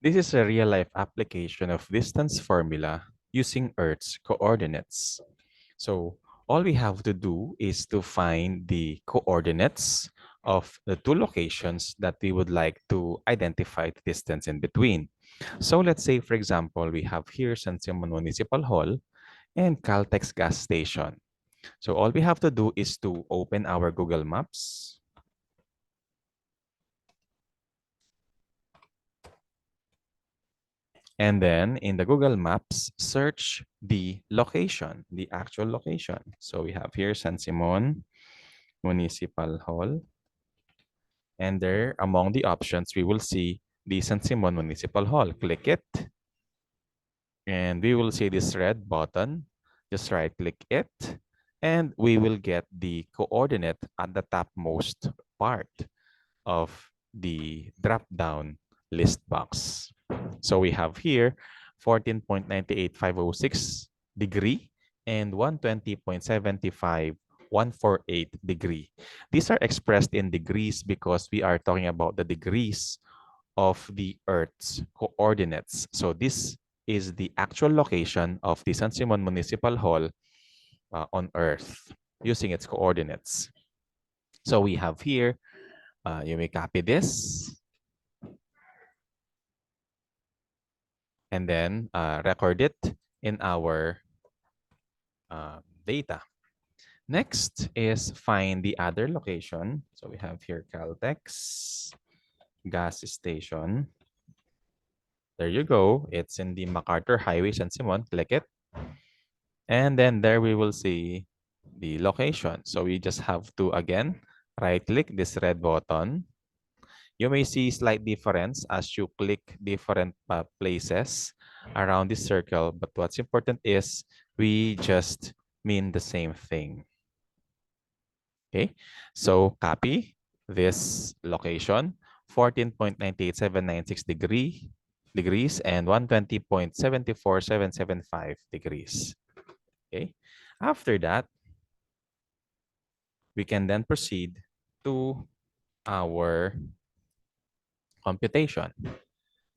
This is a real-life application of distance formula using Earth's coordinates. So all we have to do is to find the coordinates of the two locations that we would like to identify the distance in between. So let's say, for example, we have here San Simon Municipal Hall and Caltex gas station. So all we have to do is to open our Google Maps. And then in the Google Maps, search the location, the actual location. So we have here San Simon Municipal Hall. And there, among the options, we will see the San Simon Municipal Hall. Click it. And we will see this red button. Just right click it. And we will get the coordinate at the topmost part of the drop-down list box. So we have here 14.98506 degree and 120.75148 degree. These are expressed in degrees because we are talking about the degrees of the Earth's coordinates. So this is the actual location of the San Simon Municipal Hall on Earth using its coordinates. So we have here, you may copy this and then record it in our data. Next is find the other location. So we have here Caltex gas station. There you go. It's in the MacArthur Highway, San Simon. Click it. And then there we will see the location. So we just have to, again, right-click this red button. You may see slight difference as you click different places around this circle. But what's important is we just mean the same thing. Okay, so copy this location, 14.988796 degrees and 120.747775 degrees. Okay, after that, we can then proceed to our computation.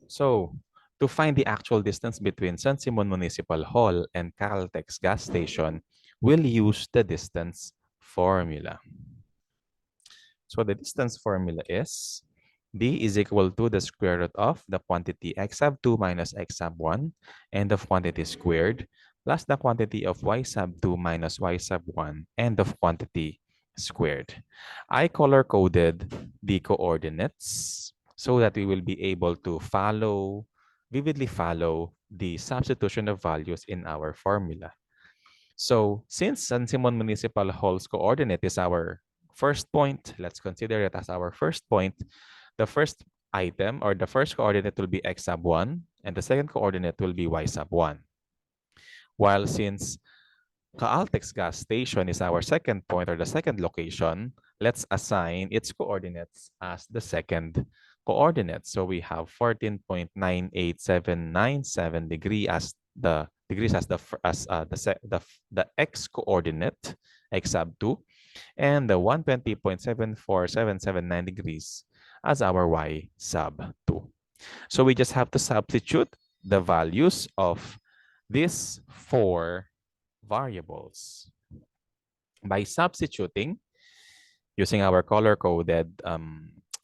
So to find the actual distance between San Simon Municipal Hall and Caltex gas station, we'll use the distance formula. So the distance formula is d is equal to the square root of the quantity x sub 2 minus x sub 1 and of quantity squared plus the quantity of y sub 2 minus y sub 1 and of quantity squared. I color-coded the coordinates so that we will be able to vividly follow the substitution of values in our formula. So since San Simon Municipal Hall's coordinate is our first point, let's consider it as our first point. The first item or the first coordinate will be x sub 1 and the second coordinate will be y sub 1. While since Caltex gas station is our second point or the second location, let's assign its coordinates as the second coordinate. So we have 14.98797 degrees as the x coordinate, x sub 2, and the 120.74779 degrees as our y sub 2. So we just have to substitute the values of these four variables. By substituting using our color-coded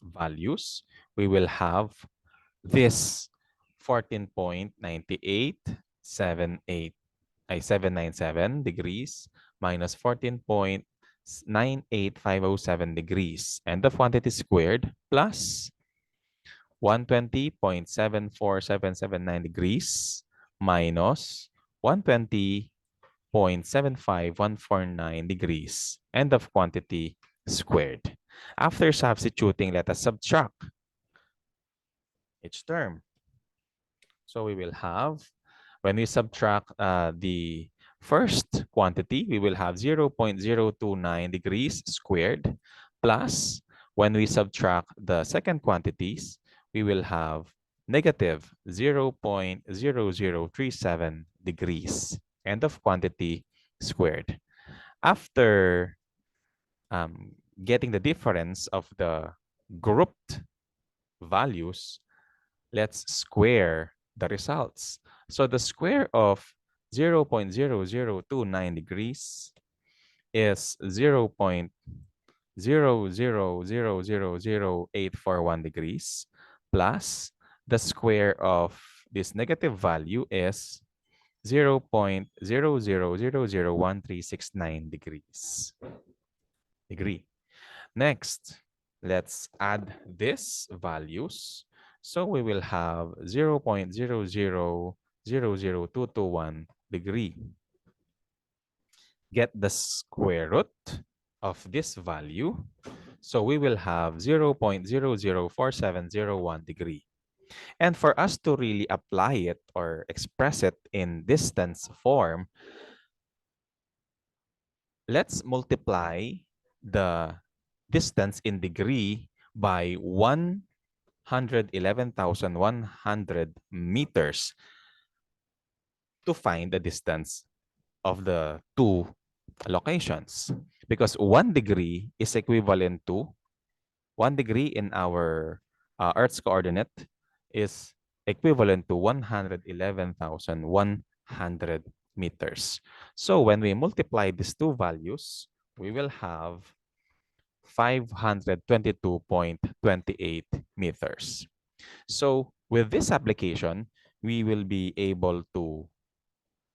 values, we will have this 14.98797 degrees minus 14.98507 degrees and the quantity squared plus 120.74779 degrees minus 120.75149 degrees and of quantity squared. After substituting, let us subtract each term. So we will have, when we subtract the first quantity, we will have 0.029 degrees squared plus when we subtract the second quantities, we will have negative 0.0037 degrees and of quantity squared. After getting the difference of the grouped values, Let's square the results. So the square of 0.0029 degrees is 0.000000841 degrees plus the square of this negative value is 0.00001369 degrees. Degree. Next, let's add these values. So we will have 0.0000221 degree. Get the square root of this value. So we will have 0.004701 degree. And for us to really apply it or express it in distance form, let's multiply the distance in degree by 111,100 meters to find the distance of the two locations. Because 1 degree is equivalent to 1 degree in our Earth's coordinate is equivalent to 111,100 meters. So when we multiply these two values, we will have 522.28 meters. So with this application, we will be able to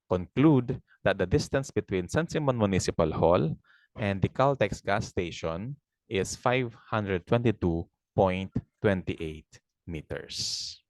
conclude that the distance between San Simon Municipal Hall and the Caltex gas station is 522.28 meters.